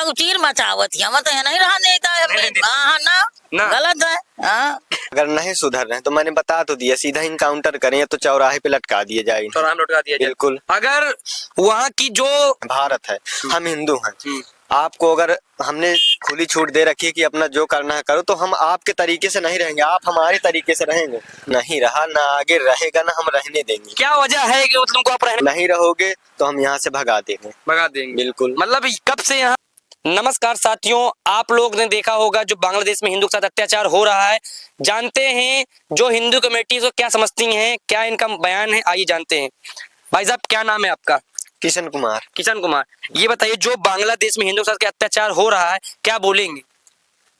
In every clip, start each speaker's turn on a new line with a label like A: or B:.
A: तू चीर मचावत हम तो नहीं रहा देता है। हाँ ना गलत है। हाँ
B: अगर नहीं सुधर रहे तो मैंने बता तो दिया, सीधा इनकाउंटर करें या तो चौराहे पे लटका दिए जाए।
C: चौराहे में लटका दिया जाए।
B: बिल्कुल।
C: अगर वहाँ की जो
B: भारत है, हम हिंदू हैं, आपको अगर हमने खुली छूट दे रखी है कि अपना जो करना है करो, तो हम आपके तरीके से नहीं रहेंगे, आप हमारे तरीके से रहेंगे। नहीं रहा ना आगे रहेगा ना हम रहने देंगे।
C: क्या वजह है कि तुमको आप रहने
B: नहीं रहोगे तो हम यहाँ से भगा देंगे।
C: भगा देंगे
B: बिल्कुल।
C: मतलब कब से यहाँ। नमस्कार साथियों, आप लोग ने देखा होगा जो बांग्लादेश में हिंदू के साथ अत्याचार हो रहा है। जानते हैं जो हिंदू कमेटी को क्या समझती हैं, क्या इनका बयान है, आइए जानते हैं। भाई साहब क्या नाम है आपका?
B: किशन कुमार।
C: किशन कुमार, ये बताइए जो बांग्लादेश में हिंदू के साथ क्या अत्याचार हो रहा है क्या बोलेंगे?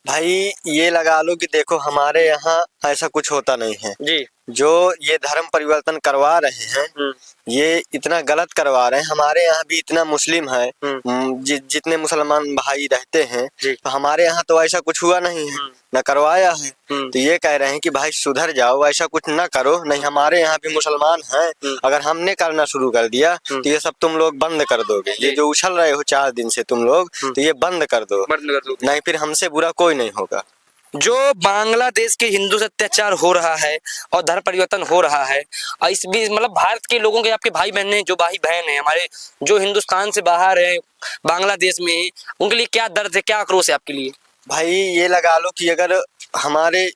B: भाई ये लगा लो कि देखो हमारे यहाँ ऐसा कुछ होता नहीं है
C: जी।
B: जो ये धर्म परिवर्तन करवा रहे हैं ये इतना गलत करवा रहे हैं। हमारे यहाँ भी इतना मुस्लिम है, जितने मुसलमान भाई रहते हैं, तो हमारे यहाँ तो ऐसा कुछ हुआ नहीं है, न करवाया है। तो ये कह रहे हैं कि भाई सुधर जाओ, ऐसा कुछ न करो। नहीं, हमारे यहाँ भी मुसलमान हैं, अगर हमने करना शुरू कर दिया तो ये सब तुम लोग बंद कर दोगे। ये जो उछल रहे हो 4 दिन से तुम लोग, तो ये बंद कर दो, नहीं फिर हमसे बुरा कोई नहीं होगा।
C: जो बांग्लादेश के हिंदू से अत्याचार हो रहा है और धर्म परिवर्तन हो रहा है, और इस बीच मतलब भारत के लोगों के, आपके भाई बहन है, जो भाई बहन है हमारे जो हिंदुस्तान से बाहर है बांग्लादेश में, उनके लिए क्या दर्द है, क्या आक्रोश है आपके लिए?
B: भाई ये लगा लो कि अगर हमारे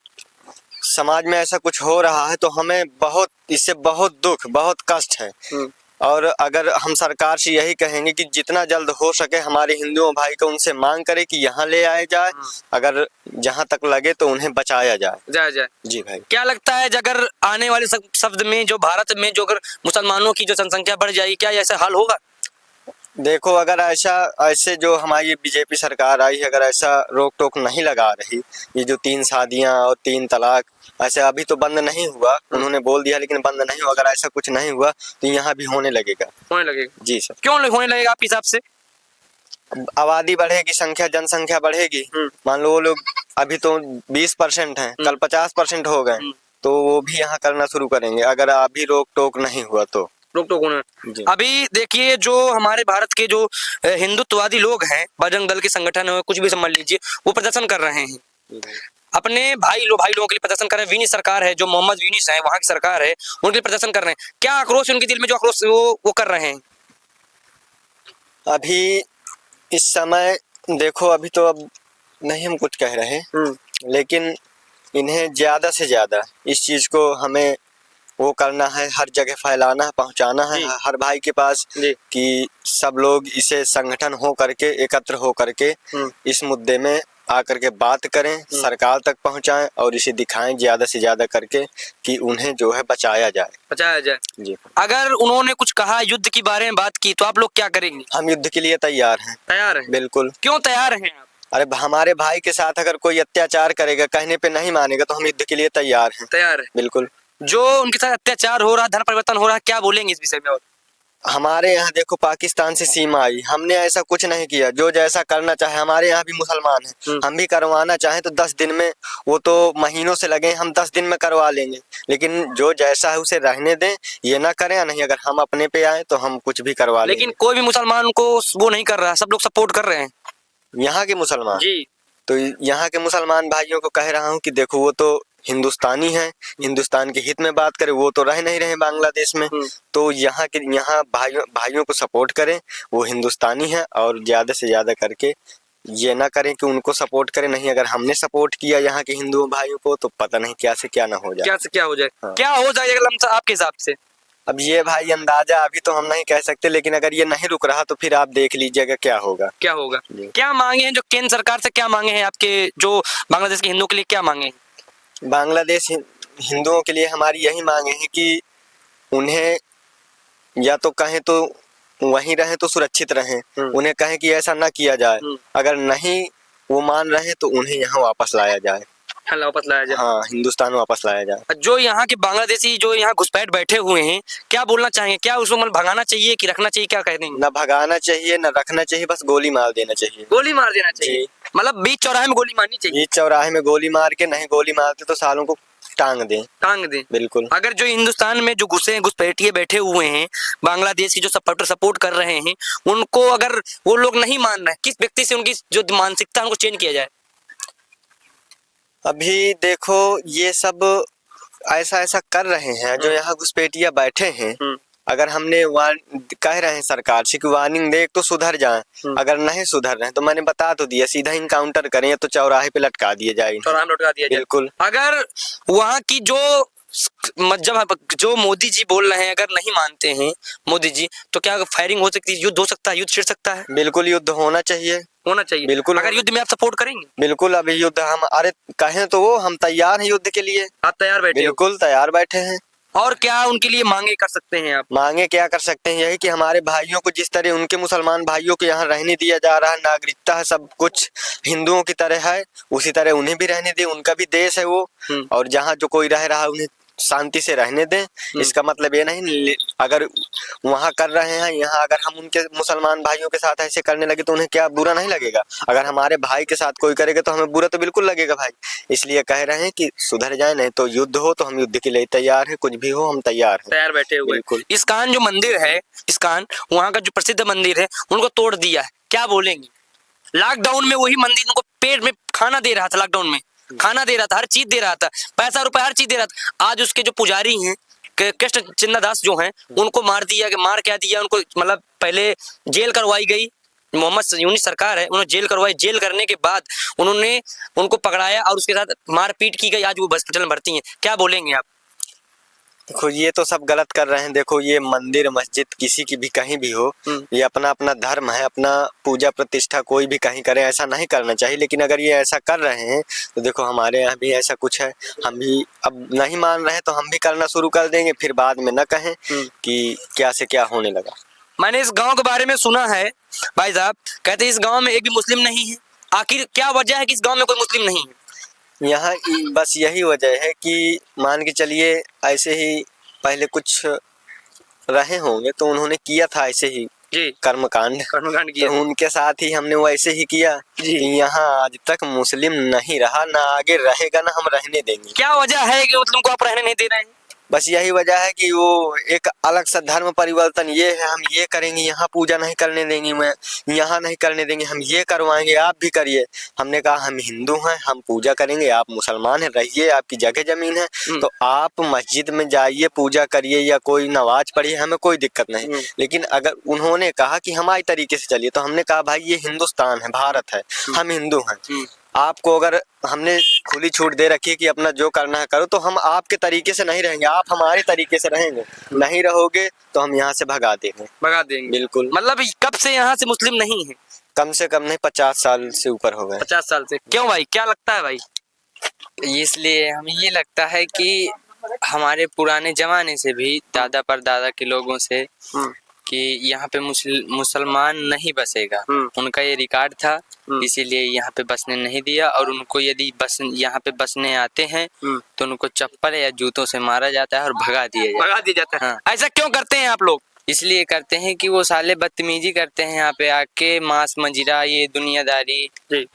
B: समाज में ऐसा कुछ हो रहा है तो हमें इससे बहुत दुख, बहुत कष्ट है। और अगर हम सरकार से यही कहेंगे कि जितना जल्द हो सके हमारे हिंदुओं भाई को उनसे मांग करे कि यहाँ ले आए जाए, अगर जहाँ तक लगे तो उन्हें बचाया जाए। जी भाई।
C: क्या लगता है अगर आने वाले शब्द में जो भारत में जो अगर मुसलमानों की जो जनसंख्या बढ़ जाएगी, क्या ऐसा हल होगा?
B: देखो अगर ऐसे जो हमारी बीजेपी सरकार आई, अगर ऐसा रोक टोक नहीं लगा रही, ये जो 3 शादियां और 3 तलाक ऐसे अभी तो बंद नहीं हुआ, उन्होंने बोल दिया लेकिन बंद नहीं हुआ, अगर ऐसा कुछ नहीं हुआ तो यहाँ भी होने लगेगा। जी सर।
C: क्यों होने लगेगा आपके हिसाब से?
B: आबादी बढ़ेगी, जनसंख्या बढ़ेगी। मान लो वो लोग अभी तो 20% हैं, कल 50% हो गए, तो वो भी यहाँ करना शुरू करेंगे अगर अभी रोक टोक नहीं हुआ तो।
C: रोक टोक होना। अभी देखिए जो हमारे भारत के जो हिंदुत्ववादी लोग हैं, बजरंग दल के संगठन है, कुछ भी समझ लीजिए, वो प्रदर्शन कर रहे हैं अपने भाई लोगों के लिए प्रदर्शन कर रहे हैं। विनीस सरकार है, जो मोहम्मद विनीस है, वहाँ की सरकार है, उनके लिए प्रदर्शन कर रहे हैं। क्या आक्रोश उनके दिल में, जो आक्रोश वो कर रहे हैं?
B: अभी इस समय देखो अभी तो अब नहीं हम कुछ कह रहे, लेकिन इन्हें ज्यादा से ज्यादा इस चीज को हमें वो करना है, हर जगह फैलाना है, पहुंचाना है हर भाई के पास कि सब लोग इसे संगठन हो करके, एकत्र हो करके इस मुद्दे में आकर के बात करें, सरकार तक पहुंचाएं और इसे दिखाएं ज्यादा से ज्यादा करके कि उन्हें जो है बचाया जाए। जी।
C: अगर उन्होंने कुछ कहा, युद्ध के बारे में बात की, तो आप लोग क्या करेंगे?
B: हम युद्ध के लिए तैयार हैं।
C: तैयार हैं?
B: बिल्कुल।
C: क्यों तैयार हैं आप?
B: अरे हमारे भाई के साथ अगर कोई अत्याचार करेगा, कहने पे नहीं मानेगा, तो हम युद्ध के लिए तैयार हैं।
C: तैयार है?
B: बिल्कुल।
C: जो उनके साथ अत्याचार हो रहा है, धर्म परिवर्तन हो रहा है, क्या बोलेंगे इस विषय में? और
B: हमारे यहाँ देखो पाकिस्तान से सीमा आई, हमने ऐसा कुछ नहीं किया, जो जैसा करना चाहे, हमारे यहाँ भी मुसलमान हैं, हम भी करवाना चाहें तो 10 दिन में, वो तो महीनों से लगे, हम 10 दिन में करवा लेंगे, लेकिन जो जैसा है उसे रहने दें, ये ना करें। नहीं, अगर हम अपने पे आए तो हम कुछ भी करवा लेंगे।
C: लेकिन कोई भी मुसलमान को वो नहीं कर रहा, सब लोग सपोर्ट कर रहे हैं
B: यहाँ के मुसलमान।
C: जी।
B: तो यहाँ के मुसलमान भाइयों को कह रहा हूँ कि देखो वो तो हिंदुस्तानी है, हिंदुस्तान के हित में बात करें, वो तो रह नहीं रहे बांग्लादेश में, तो यहाँ भाइयों को सपोर्ट करें, वो हिंदुस्तानी है, और ज्यादा से ज्यादा करके ये ना करें कि उनको सपोर्ट करें। नहीं, अगर हमने सपोर्ट किया यहाँ के हिंदू भाइयों को तो पता नहीं क्या से क्या ना हो जाए।
C: क्या से क्या हो जाए?
B: हाँ।
C: क्या हो जाएगा आपके हिसाब से?
B: अब ये भाई अंदाजा अभी तो हम नहीं कह सकते, लेकिन अगर ये नहीं रुक रहा तो फिर आप देख लीजिएगा क्या होगा।
C: क्या मांगे हैं जो केंद्र सरकार से, क्या मांगे हैं आपके जो बांग्लादेश के हिंदुओं के लिए, क्या मांगे हैं?
B: बांग्लादेश हिंदुओं के लिए हमारी यही मांगे हैं कि उन्हें या तो कहें तो वहीं रहें तो सुरक्षित रहें, उन्हें कहें कि ऐसा ना किया जाए, अगर नहीं वो मान रहे तो उन्हें यहाँ वापस लाया जाए।
C: वापस लाया जाए?
B: हाँ, हिंदुस्तान वापस लाया जाए।
C: जो यहाँ के बांग्लादेशी जो यहाँ घुसपैठ बैठे हुए हैं, क्या बोलना चाहेंगे? क्या उसको मतलब भगाना चाहिए कि रखना चाहिए, क्या कह देंगे?
B: न भगाना चाहिए न रखना चाहिए, बस गोली मार देना चाहिए।
C: गोली मार देना चाहिए? मतलब बीच चौराहे में गोली मारनी चाहिए?
B: बीच चौराहे में गोली मार के, नहीं गोली मारते तो सालों को टांग दें।
C: टांग दें,
B: बिल्कुल।
C: अगर जो हिंदुस्तान में जो घुसपैठिए बैठे हुए हैं, बांग्लादेश की जो सपोर्ट कर रहे हैं, उनको अगर वो लोग नहीं मान रहे, किस व्यक्ति से उनकी जो मानसिकता उनको चेंज किया जाए?
B: अभी देखो ये सब ऐसा कर रहे हैं जो यहाँ घुसपैठिया बैठे हैं। अगर हमने कह रहे हैं सरकार से कि वार्निंग दे तो सुधर जाएं, अगर नहीं सुधर रहे हैं तो मैंने बता तो दिया, सीधा इनकाउंटर करें या तो चौराहे पे लटका दिए जाए।
C: चौराहे में लटका दिया जाए।
B: बिल्कुल।
C: अगर वहाँ की जब जो मोदी जी बोल रहे हैं, अगर नहीं मानते हैं मोदी जी, तो क्या फायरिंग हो सकती है, युद्ध हो सकता है, युद्ध छिड़ सकता है?
B: बिल्कुल युद्ध होना चाहिए। बिल्कुल।
C: अगर युद्ध में आप सपोर्ट करेंगे?
B: बिल्कुल। अभी युद्ध हम अरे कहें तो वो हम तैयार हैं युद्ध के लिए।
C: आप तैयार बैठे?
B: बिल्कुल तैयार बैठे हैं।
C: और क्या उनके लिए मांगे कर सकते हैं आप?
B: मांगे क्या कर सकते हैं, यही कि हमारे भाइयों को जिस तरह उनके मुसलमान भाइयों को यहाँ रहने दिया जा रहा है, नागरिकता है, सब कुछ हिंदुओं की तरह है, उसी तरह उन्हें भी रहने दें। उनका भी देश है वो, और जहाँ जो कोई रह रहा है उन्हें शांति से रहने दें। इसका मतलब ये नहीं अगर वहाँ कर रहे हैं, यहाँ अगर हम उनके मुसलमान भाइयों के साथ ऐसे करने लगे तो उन्हें क्या बुरा नहीं लगेगा? अगर हमारे भाई के साथ कोई करेगा तो हमें बुरा तो बिल्कुल लगेगा भाई। इसलिए कह रहे हैं कि सुधर जाए, नहीं तो युद्ध हो तो हम युद्ध के लिए तैयार है, कुछ भी हो हम तैयार हैं।
C: तैयार बैठे हुए।
B: बिल्कुल।
C: इस्कॉन जो मंदिर है, इस्कॉन वहाँ का जो प्रसिद्ध मंदिर है, उनको तोड़ दिया है, क्या बोलेंगे? लॉकडाउन में वही मंदिर उनको पेट में खाना दे रहा था, लॉकडाउन में खाना दे रहा था, हर चीज दे रहा था, पैसा रुपया हर चीज दे रहा था। आज उसके जो पुजारी हैं कृष्ण चिन्ना दास जो हैं, उनको मार क्या दिया उनको, मतलब पहले जेल करवाई गई, मोहम्मद यूनिस सरकार है, उन्होंने जेल करवाई, जेल करने के बाद उन्होंने उनको पकड़ाया और उसके साथ मारपीट की गई, आज वो हॉस्पिटल में भर्ती हैं। क्या बोलेंगे आप?
B: देखो ये तो सब गलत कर रहे हैं। देखो ये मंदिर मस्जिद किसी की भी कहीं भी हो, ये अपना अपना धर्म है, अपना पूजा प्रतिष्ठा कोई भी कहीं करे, ऐसा नहीं करना चाहिए। लेकिन अगर ये ऐसा कर रहे हैं तो देखो हमारे यहाँ भी ऐसा कुछ है, हम भी अब नहीं मान रहे हैं तो हम भी करना शुरू कर देंगे, फिर बाद में न कहें कि क्या से क्या होने लगा।
C: मैंने इस गांव के बारे में सुना है भाई साहब, कहते हैं इस गांव में एक भी मुस्लिम नहीं है। आखिर क्या वजह है कि इस गांव में कोई मुस्लिम नहीं है?
B: यहाँ बस यही वजह है कि मान के चलिए ऐसे ही पहले कुछ रहे होंगे तो उन्होंने किया था ऐसे ही कर्मकांड किया, तो उनके साथ ही हमने वैसे ही किया कि यहाँ आज तक मुस्लिम नहीं रहा, ना आगे रहेगा, ना हम रहने देंगे।
C: क्या वजह है कि मुस्लिम को आप रहने नहीं दे रहे हैं?
B: बस यही वजह है कि वो एक अलग सा धर्म परिवर्तन ये है, हम ये करेंगे, यहाँ पूजा नहीं करने देंगे, मैं यहाँ नहीं करने देंगे, हम ये करवाएंगे, आप भी करिए। हमने कहा हम हिंदू हैं, हम पूजा करेंगे, आप मुसलमान हैं, रहिए, आपकी जगह जमीन है, तो आप मस्जिद में जाइए, पूजा करिए या कोई नमाज पढ़िए, हमें कोई दिक्कत नहीं। लेकिन अगर उन्होंने कहा कि हमारे तरीके से चलिए, तो हमने कहा भाई ये हिंदुस्तान है, भारत है, हम हिंदू हैं, आपको अगर हमने खुली छूट दे रखी है कि अपना जो करना है करो, तो हम आपके तरीके से नहीं रहेंगे, आप हमारे तरीके से रहेंगे, नहीं रहोगे तो हम यहाँ से भगा देंगे। बिल्कुल।
C: मतलब कब से यहाँ से मुस्लिम नहीं है?
B: कम से कम नहीं 50 साल से ऊपर हो गए।
C: 50 साल से? क्यों भाई, क्या लगता है भाई?
D: इसलिए हमें ये लगता है कि हमारे पुराने जमाने से भी दादा परदादा के लोगों से कि यहाँ पे मुसलमान नहीं बसेगा, उनका ये रिकॉर्ड था, इसीलिए यहाँ पे बसने नहीं दिया। और उनको यदि यहाँ पे बसने आते हैं तो उनको चप्पल या जूतों से मारा जाता है और भगा दिया जाता है।
C: हाँ। ऐसा क्यों करते हैं आप लोग?
D: इसलिए करते हैं कि वो साले बदतमीजी करते हैं यहाँ पे आके, मांस मदिरा, ये दुनियादारी,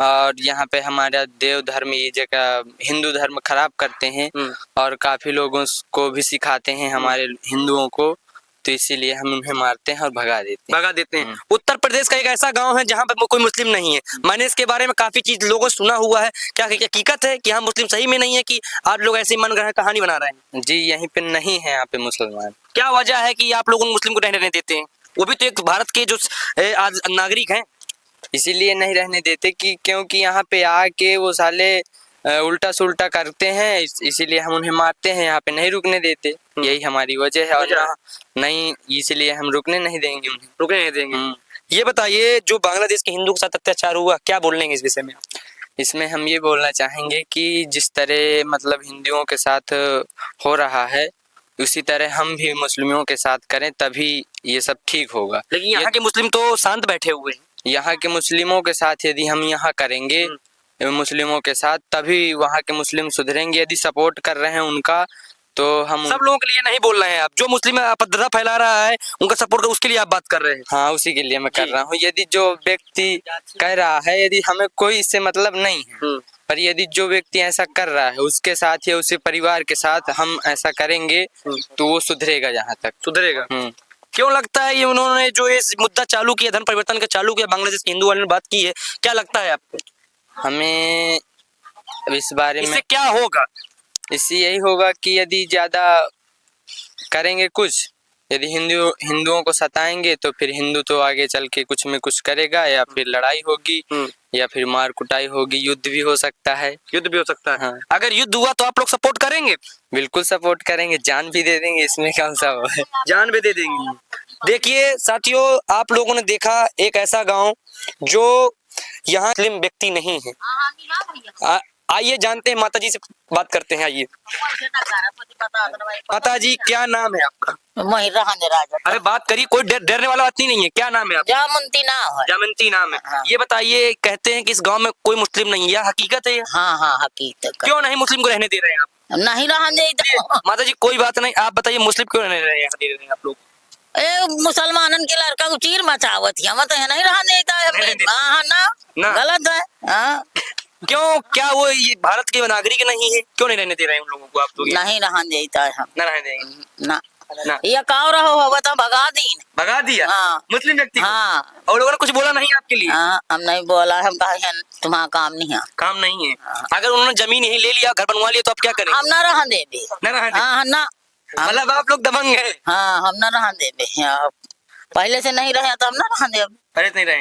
D: और यहाँ पे हमारा देव धर्म, ये जगह हिंदू धर्म खराब करते हैं और काफी लोगों को भी सिखाते हैं हमारे हिंदुओं को, तो इसीलिए हम उन्हें मारते हैं और भगा देते हैं।
C: उत्तर प्रदेश का एक ऐसा गांव है जहां पर कोई मुस्लिम नहीं है। मैंने इसके बारे में काफी चीज लोगों से सुना हुआ है, क्या हकीकत है कि यहाँ मुस्लिम सही में नहीं है कि आप लोग ऐसी मन गढ़ कहानी बना रहे हैं?
D: जी यहीं पे नहीं है यहाँ पे मुसलमान।
C: क्या वजह है कि आप लोग उन मुस्लिम को रहने नहीं देते हैं? वो भी तो एक भारत के जो नागरिक हैं।
D: इसीलिए नहीं रहने देते कि क्योंकि यहाँ पे आके वो साले उल्टा सुल्टा करते हैं, इसीलिए हम उन्हें मारते हैं, यहाँ पे नहीं रुकने देते, यही हमारी वजह है। और नहीं, इसलिए हम रुकने नहीं देंगे।
C: ये बताइए, जो बांग्लादेश के हिंदू के साथ अत्याचार हुआ, क्या बोल लेंगे इस विषय में?
D: इसमें हम ये बोलना चाहेंगे कि जिस तरह मतलब हिंदुओं के साथ हो रहा है, उसी तरह हम भी मुस्लिमों के साथ करें, तभी ये सब ठीक होगा।
C: लेकिन यहाँ के मुस्लिम तो शांत बैठे हुए हैं।
D: यहाँ के मुस्लिमों के साथ यदि हम यहाँ करेंगे मुस्लिमों के साथ, तभी वहाँ के मुस्लिम सुधरेंगे। यदि सपोर्ट कर रहे हैं उनका, तो हम
C: सब लोगों के लिए नहीं बोल रहे हैं आप, जो मुस्लिम अपराध फैला रहा है उनका सपोर्ट कर, उसके लिए आप बात कर रहे हैं।
D: हाँ, उसी के लिए मैं कर रहा हूँ। यदि जो व्यक्ति कह रहा है, यदि हमें कोई इससे मतलब नहीं है, पर यदि जो व्यक्ति ऐसा कर रहा है उसके साथ या उसके परिवार के साथ हम ऐसा करेंगे तो वो सुधरेगा, जहाँ तक
C: सुधरेगा। क्यों लगता है ये उन्होंने जो ये मुद्दा चालू किया, धर्म परिवर्तन का चालू किया, बांग्लादेश के हिंदू वालों ने बात की है, क्या लगता है आपको?
D: हमें इस बारे में
C: इससे क्या होगा?
D: इससे यही होगा कि यदि ज्यादा करेंगे कुछ, यदि हिंदुओं को सताएंगे तो फिर हिंदू तो आगे चल के कुछ में कुछ करेगा, या फिर लड़ाई होगी या फिर मार कुटाई होगी, युद्ध भी हो सकता है।
C: युद्ध भी हो सकता है।
D: हाँ।
C: अगर युद्ध हुआ तो आप लोग सपोर्ट करेंगे?
D: बिल्कुल सपोर्ट करेंगे, जान भी दे देंगे, इसमें कौन सा वो है।
C: जान भी दे देंगे। देखिए साथियों, आप लोगों ने देखा एक ऐसा गांव जो यहाँ मुस्लिम व्यक्ति नहीं है। आइए जानते हैं, माता जी से बात करते हैं। आइए माता जी, क्या नाम है आपका? अरे बात करिए, कोई डरने वाला बात नहीं है। क्या नाम है आपका?
A: जामंती नाम है।
C: जामंती नाम है।
A: हाँ।
C: ये बताइए, कहते हैं कि इस गांव में कोई मुस्लिम नहीं है, यह हकीकत है?
A: हाँ हाँ हकीकत।
C: क्यों नहीं मुस्लिम को रहने दे रहे हैं आप?
A: नहीं रहने दे।
C: माता जी कोई बात नहीं, आप बताइए मुस्लिम क्यों नहीं रहे हैं आप लोग?
A: मुसलमानन के लड़का को चीर मचावत है, मत नहीं रहने देता है। हाँ ना, गलत है। हाँ
C: क्यों, क्या वो ये भारत के नागरिक नहीं है, क्यों नहीं रहने दे रहे हैं उन लोगों को आप लोग?
A: नहीं रहने देता है हम।
C: ना रहने देंगे
A: ना
C: ना।
A: ये काव रहो होगा तो भगा दीन।
C: भगा दिया?
A: हाँ।
C: मुस्लिम व्यक्ति को?
A: हाँ।
C: और लोगों ने कुछ बोला नहीं आपके लिए?
A: हाँ, हम नहीं बोला, हम कहा तुम्हारा काम नहीं है।
C: काम नहीं है। अगर उन्होंने जमीन यही ले लिया, घर बनवा लिया, तो आप क्या करेंगे?
A: हम ना रहने दे।
C: ना रहने दे।
A: हाँ ना,
C: मतलब आप लोग दबंग है?
A: हाँ हम ना रहने दे। पहले से नहीं रहे तो हम ना रहने दे।
C: पहले से नहीं रहे।